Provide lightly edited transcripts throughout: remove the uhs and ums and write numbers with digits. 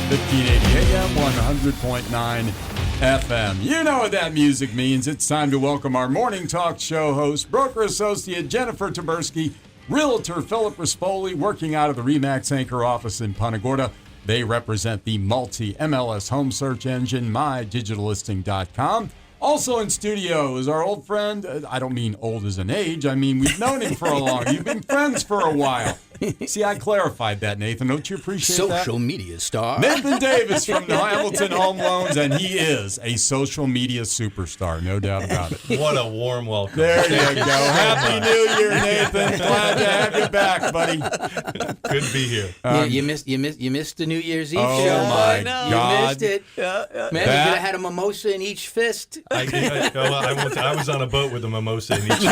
1580 AM, 100.9 FM. You know what that music means. It's time to welcome our morning talk show host, broker associate Jennifer Taberski, realtor Philip Rispoli, working out of the RE/MAX Anchor office in Punta Gorda. They represent the multi-MLS home search engine, MyDigitalListing.com. Also in studio is our old friend. I don't mean old as an age. I mean, we've known him for a long. You've been friends for a while. See, I clarified that, Nathan. Don't you appreciate that? Social media star. Nathan Davis from the Hamilton Home Loans, and he is a social media superstar, no doubt about it. What a warm welcome. There you go. Happy New Year, Nathan. Glad to have you back, buddy. Good to be here. Yeah, you missed the New Year's Eve Oh, show. my bud. God. You missed it. Man, you could have had a mimosa in each fist. I was on a boat with a mimosa in each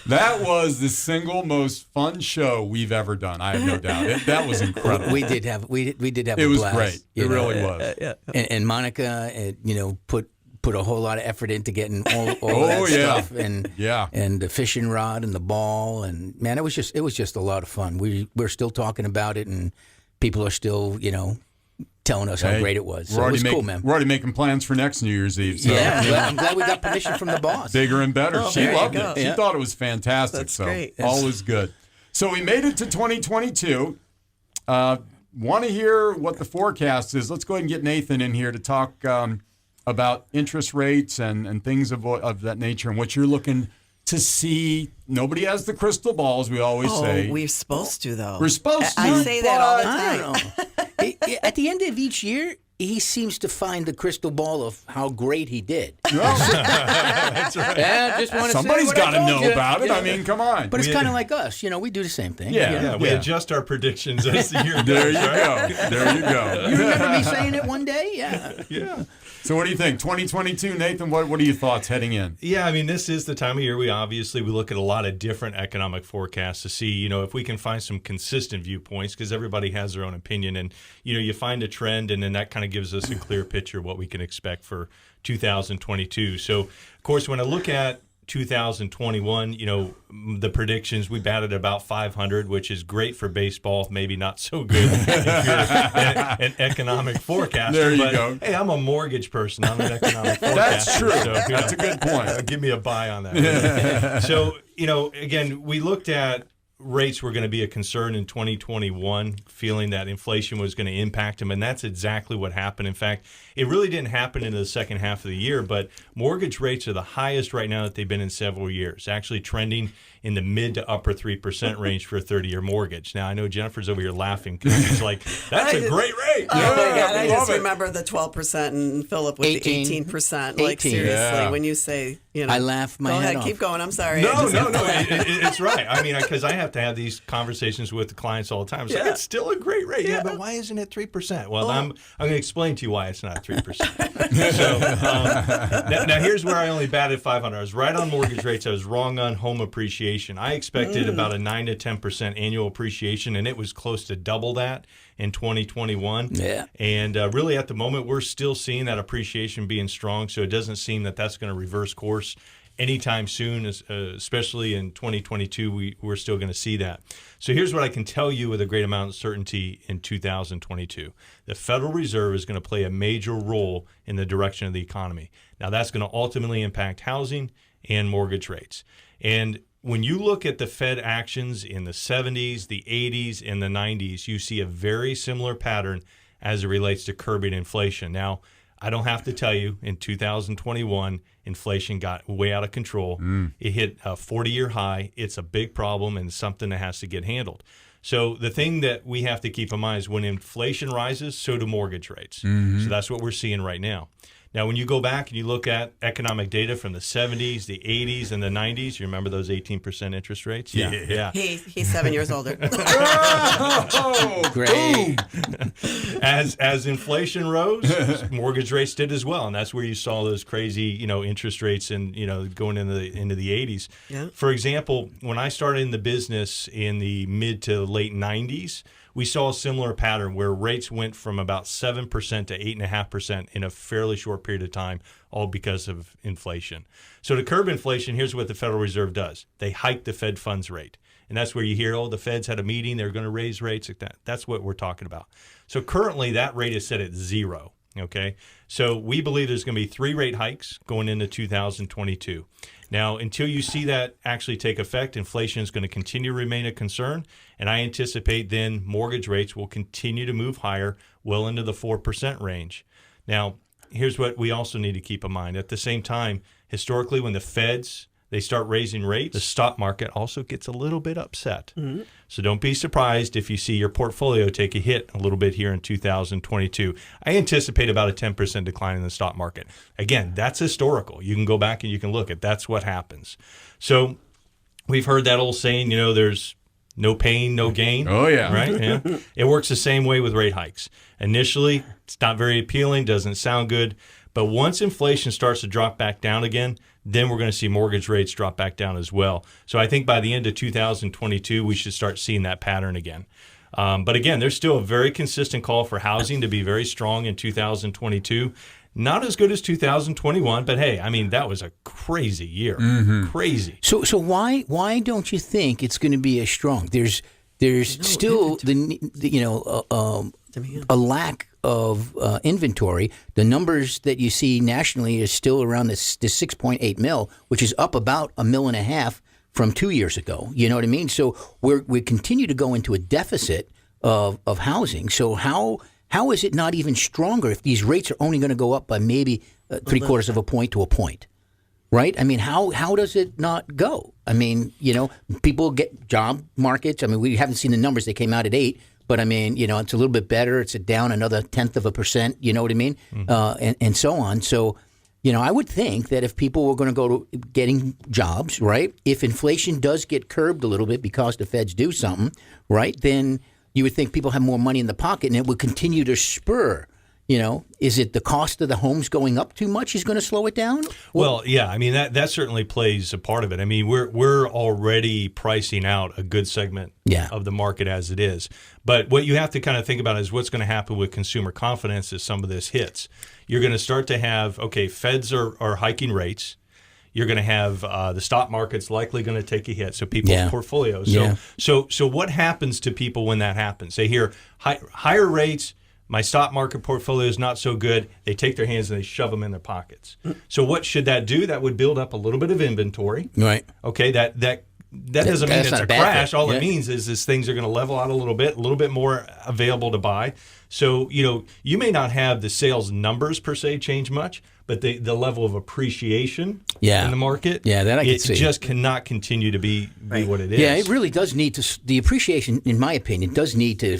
That was the single most fun show we've ever done. I have no doubt. That was incredible. We did have a blast. It was great. you It know. really was. And Monica, put a whole lot of effort into getting all Oh, that yeah. stuff and Yeah. and the fishing rod and the ball, and man, it was just a lot of fun. We're still talking about it, and people are still telling us how great it was. So it was cool, man. We're already making plans for next New Year's Eve. So, Yeah, I'm glad we got permission from the boss. Bigger and better. She there you loved go. it. She Yeah. thought it was fantastic. That's so great. all is good. So we made it to 2022. Want to hear what the forecast is? Let's go ahead and get Nathan in here to talk about interest rates and things of that nature and what you're looking to see. Nobody has the crystal ball, as we always say. We're supposed to, though. We're supposed to. I say that all the I time. don't know. At the end of each year, he seems to find the crystal ball of how great he did. That's right. Yeah, just want to Somebody's say got to what I told know you. about it. Yeah. I mean, come on. But it's We- kind of like us, we do the same thing. Yeah. Yeah, we Yeah. adjust our predictions as the year goes. There you right? go. There you go. You remember me saying it one day? Yeah. Yeah. So what do you think? 2022, Nathan, what are your thoughts heading in? Yeah, I mean, this is the time of year we look at a lot of different economic forecasts to see, if we can find some consistent viewpoints, because everybody has their own opinion. And, you find a trend, and then that kind of gives us a clear picture of what we can expect for 2022. So, of course, when I look at 2021, the predictions, we batted about 500, which is great for baseball, maybe not so good if you're an economic forecaster. There you but, go. Hey, I'm a mortgage person. I'm an economic forecaster. That's true. So, That's a good point. give me a buy on that. So, again, we looked at rates were going to be a concern in 2021, feeling that inflation was going to impact them, and that's exactly what happened. In fact, it really didn't happen in the second half of the year, but mortgage rates are the highest right now that they've been in several years, actually trending in the mid to upper 3% range for a 30-year mortgage. Now, I know Jennifer's over here laughing because she's like, that's a great rate. Oh, my God. I love just it. remember the 12% and Philip with 18. the 18%. Like, 18. seriously, Yeah. when you say, I laugh my go head ahead, off. keep going. I'm sorry. No, I just have to laugh. it's right. I mean, because I have to have these conversations with the clients all the time. It's like, Yeah. it's still a great rate. Yeah, but why isn't it 3%? Well, I'm going to explain to you why it's not 3%. So now here's where I only batted 500. I was right on mortgage rates. I was wrong on home appreciation. I expected about a 9 to 10% annual appreciation, and it was close to double that in 2021. Yeah. And really, at the moment, we're still seeing that appreciation being strong, so it doesn't seem that that's going to reverse course anytime soon, especially in 2022. We're still going to see that. So here's what I can tell you with a great amount of certainty in 2022. The Federal Reserve is going to play a major role in the direction of the economy. Now, that's going to ultimately impact housing and mortgage rates. And when you look at the Fed actions in the 70s, the 80s, and the 90s, you see a very similar pattern as it relates to curbing inflation. Now, I don't have to tell you, in 2021, inflation got way out of control. It hit a 40-year high. It's a big problem and something that has to get handled. So the thing that we have to keep in mind is when inflation rises, so do mortgage rates. So that's what we're seeing right now. Now, when you go back and you look at economic data from the 70s, the 80s, and the 90s, you remember those 18% interest rates? Yeah. He's 7 years older. Oh, Great. As inflation rose, mortgage rates did as well, and that's where you saw those crazy, interest rates and going into the 80s. Yeah. For example, when I started in the business in the mid to late 90s, we saw a similar pattern where rates went from about 7% to 8.5% in a fairly short period of time, all because of inflation. So to curb inflation, here's what the Federal Reserve does. They hike the Fed funds rate. And that's where you hear, oh, the Fed's had a meeting, they're going to raise rates like that. That's what we're talking about. So currently that rate is set at 0. Okay, so we believe there's going to be 3 rate hikes going into 2022. Now, until you see that actually take effect, inflation is going to continue to remain a concern, and I anticipate then mortgage rates will continue to move higher, well into the 4% range. Now, here's what we also need to keep in mind. At the same time, historically, when the Feds they start raising rates, the stock market also gets a little bit upset. Mm-hmm. So don't be surprised if you see your portfolio take a hit a little bit here in 2022. I anticipate about a 10% decline in the stock market. Again, that's historical. You can go back and you can look at that's what happens. So we've heard that old saying, there's no pain, no gain. Oh, yeah. Right? Yeah. It works the same way with rate hikes. Initially, it's not very appealing, doesn't sound good. But once inflation starts to drop back down again, then we're going to see mortgage rates drop back down as well. So I think by the end of 2022, we should start seeing that pattern again. But again, there's still a very consistent call for housing to be very strong in 2022. Not as good as 2021, but hey, I mean, that was a crazy year. Mm-hmm. Crazy. So why don't you think it's going to be as strong? There's still a lack of inventory. The numbers that you see nationally is still around this 6.8 mil, which is up about $1.5 million from 2 years ago. You know what I mean? So we continue to go into a deficit of housing. So how is it not even stronger if these rates are only going to go up by maybe 3/4 of a point to a point? Right? I mean, how does it not go? I mean, people get job markets. I mean, we haven't seen the numbers. They came out at 8. But I mean, it's a little bit better. It's down another 0.1%. You know what I mean? Mm-hmm. And so on. So, I would think that if people were going to go to getting jobs, right? If inflation does get curbed a little bit because the Feds do something, right? Then you would think people have more money in the pocket, and it would continue to spur. Is it the cost of the homes going up too much is going to slow it down? Well, yeah. I mean, that certainly plays a part of it. I mean, we're already pricing out a good segment of the market as it is. But what you have to kind of think about is what's going to happen with consumer confidence as some of this hits. You're going to start to have, Feds are hiking rates. You're going to have the stock market's likely going to take a hit. So people's portfolios. So what happens to people when that happens? They hear higher rates. My stock market portfolio is not so good. They take their hands and they shove them in their pockets. So what should that do? That would build up a little bit of inventory. Right. Okay. That doesn't mean it's a crash. All it means is things are going to level out a little bit more available to buy. So, you may not have the sales numbers per se change much, but the level of appreciation in the market, that I can see. It just cannot continue to be what it is. Yeah, it really does need to. The appreciation, in my opinion, does need to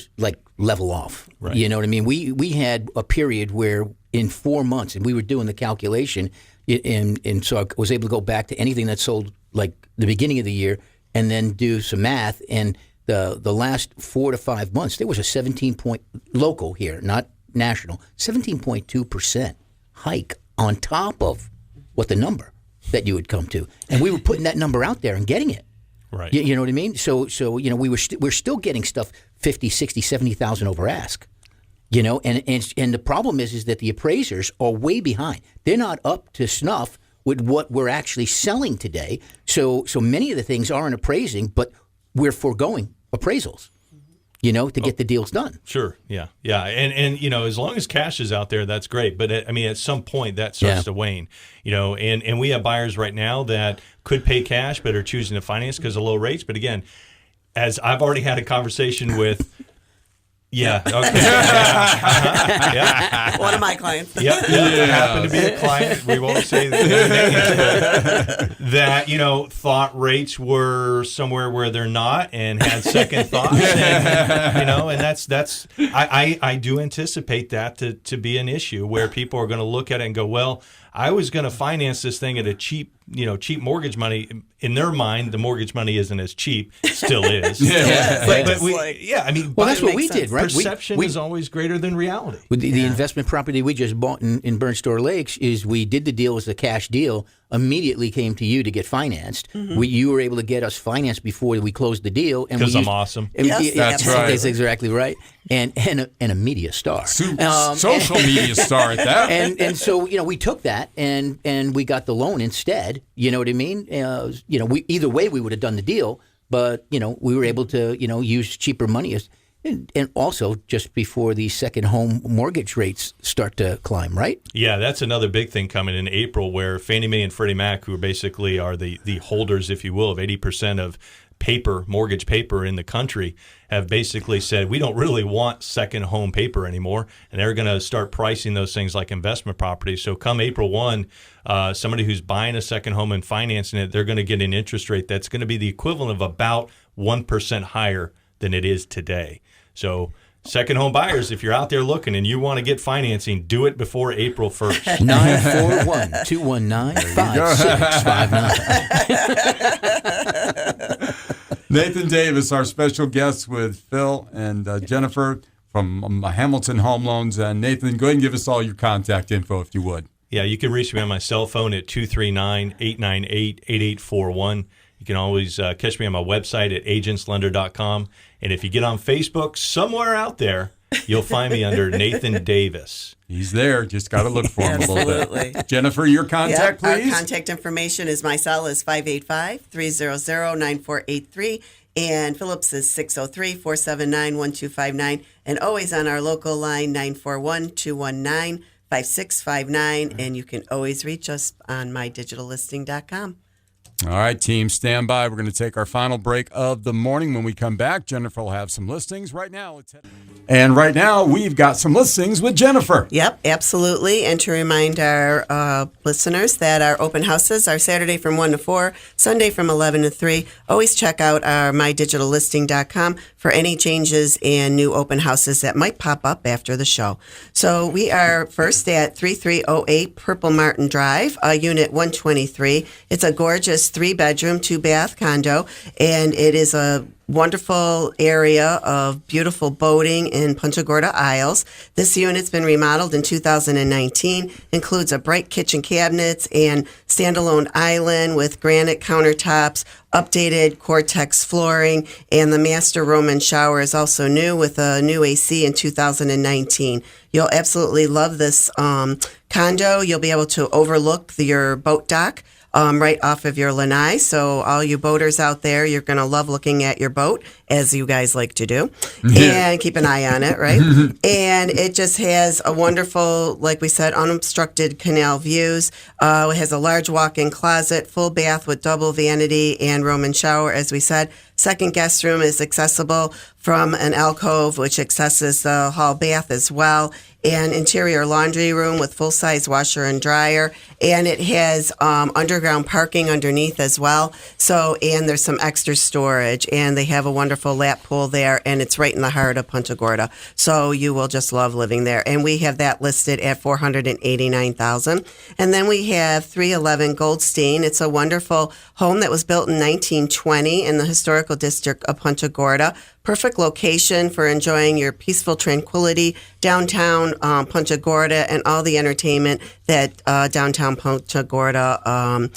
level off. Right. You know what I mean? We had a period where in 4 months, and we were doing the calculation, and so I was able to go back to anything that sold like the beginning of the year, and then do some math. And the last 4 to 5 months, there was a 17-point local here, not national, 17.2% hike on top of what the number that you would come to. And we were putting that number out there and getting it. Right. You know what I mean? So we're still getting stuff 50, 60, 70,000 over ask. And the problem is that the appraisers are way behind. They're not up to snuff with what we're actually selling today. So many of the things aren't appraising, but we're foregoing appraisals. To get the deals done. Sure, yeah. And as long as cash is out there, that's great. But at some point that starts to wane. And we have buyers right now that could pay cash but are choosing to finance because of low rates. But again, as I've already had a conversation with. Yeah. Okay. One of my clients. Yep. Happened to be a client. We won't say that. Thought rates were somewhere where they're not, and had second thoughts. And that's. I do anticipate that to be an issue where people are going to look at it and go, well, I was going to finance this thing at a cheap mortgage money. In their mind, the mortgage money isn't as cheap. It still is. That's what we did, right? Perception is always greater than reality. The investment property we just bought in Burnt Store Lakes is we did the deal as a cash deal, immediately came to you to get financed. Mm-hmm. You were able to get us financed before we closed the deal. Because I'm awesome. Yes, that's right. That's exactly right. And a media star. Social media star at that. And so, we took that and we got the loan instead. You know what I mean? We either way we would have done the deal, but we were able to use cheaper money and also just before the second home mortgage rates start to climb, right? Yeah, that's another big thing coming in April, where Fannie Mae and Freddie Mac, who basically are the holders, if you will, of 80% of mortgage paper in the country, have basically said we don't really want second home paper anymore, and they're going to start pricing those things like investment properties. So come April 1, somebody who's buying a second home and financing it, they're going to get an interest rate that's going to be the equivalent of about 1% higher than it is today. So second home buyers, if you're out there looking and you want to get financing, do it before April 1st. 941-219-5659. Nathan Davis, our special guest with Phil and Jennifer from Hamilton Home Loans. And Nathan, go ahead and give us all your contact info if you would. Yeah, you can reach me on my cell phone at 239-898-8841. You can always catch me on my website at agentslender.com. And if you get on Facebook, somewhere out there, you'll find me under Nathan Davis. He's there. Just got to look for him a little Absolutely. bit. Jennifer, your contact, please. Our contact information is my cell is 585-300-9483. And Phillips is 603-479-1259. And always on our local line, 941-219-5659. And you can always reach us on mydigitallisting.com. All right, team, stand by. We're going to take our final break of the morning. When we come back, Jennifer will have some listings. Right now, we've got some listings with Jennifer. Yep, absolutely. And to remind our listeners that our open houses are Saturday from 1 to 4, Sunday from 11 to 3. Always check out our mydigitallisting.com for any changes and new open houses that might pop up after the show. So we are first at 3308 Purple Martin Drive, Unit 123. It's a gorgeous 3-bedroom, 2-bath condo, and it is a wonderful area of beautiful boating in Punta Gorda Isles. This unit's been remodeled in 2019, includes a bright kitchen cabinets and standalone island with granite countertops, updated Cortex flooring, and the master room and shower is also new with a new AC in 2019. You'll absolutely love this condo. You'll be able to overlook your boat dock right off of your lanai. So all you boaters out there, you're going to love looking at your boat, as you guys like to do, and keep an eye on it, right? And it just has a wonderful, like we said, unobstructed canal views. It has a large walk-in closet, full bath with double vanity and room and shower, as we said. Second guest room is accessible from an alcove, which accesses the hall bath as well, and interior laundry room with full-size washer and dryer. And it has underground parking underneath as well. So, and there's some extra storage, and they have a wonderful lap pool there, and it's right in the heart of Punta Gorda. So you will just love living there. And we have that listed at $489,000. And then we have 311 Goldstein. It's a wonderful home that was built in 1920 in the historical district of Punta Gorda. Perfect location for enjoying your peaceful tranquility downtown Punta Gorda and all the entertainment that downtown Punta Gorda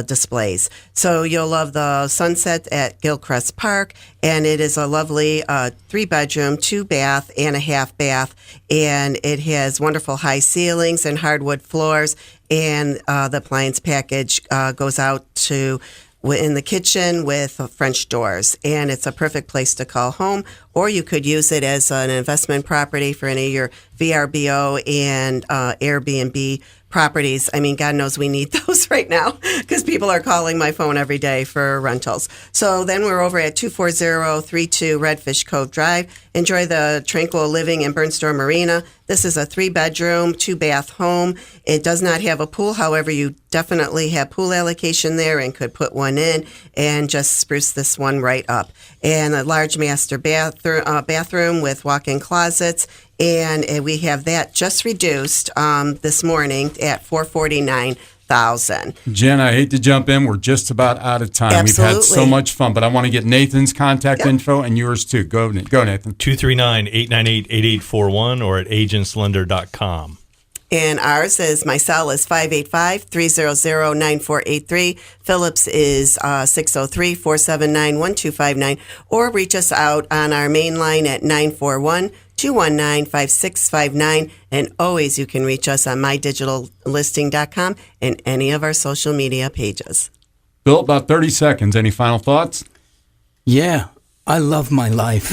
displays. So you'll love the sunset at Gilchrist Park, and it is a lovely 3-bedroom, 2-bath, and a half bath, and it has wonderful high ceilings and hardwood floors, and the appliance package goes out to in the kitchen with French doors, and it's a perfect place to call home, or you could use it as an investment property for any of your VRBO and Airbnb properties. I mean, God knows we need those right now because people are calling my phone every day for rentals. So then we're over at 24032 Redfish Cove Drive. Enjoy the tranquil living in Burnstone Marina. This is a 3-bedroom, 2-bath home. It does not have a pool. However, you definitely have pool allocation there and could put one in and just spruce this one right up. And a large master bathroom with walk-in closets. And we have that just reduced this morning at $449,000. Jen, I hate to jump in. We're just about out of time. Absolutely. We've had so much fun, but I want to get Nathan's contact info and yours too. Go Nathan. 239-898-8841 or at agentslender.com. And ours is, my cell is 585-300-9483. Phillips is 603-479-1259. Or reach us out on our main line at 941-219-5659. And always you can reach us on mydigitallisting.com and any of our social media pages. Bill, about 30 seconds. Any final thoughts? Yeah, I love my life.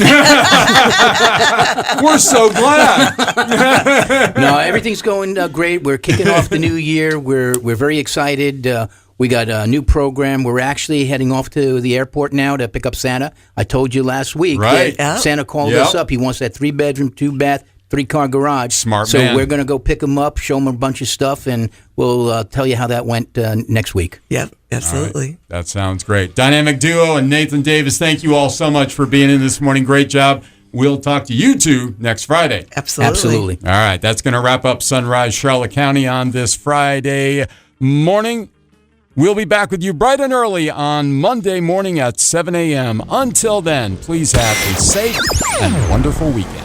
We're so glad. No, everything's going great. We're kicking off the new year. We're very excited. We got a new program. We're actually heading off to the airport now to pick up Santa. I told you last week. Right. that Santa called Yep. us up. He wants that 3-bedroom, 2-bath, 3-car garage. Smart so man. we're going to go pick him up, show him a bunch of stuff, and we'll tell you how that went next week. Yep, absolutely. That sounds great. Dynamic Duo and Nathan Davis, thank you all so much for being in this morning. Great job. We'll talk to you two next Friday. Absolutely. All right, that's going to wrap up Sunrise Charlotte County on this Friday morning. We'll be back with you bright and early on Monday morning at 7 a.m. Until then, please have a safe and wonderful weekend.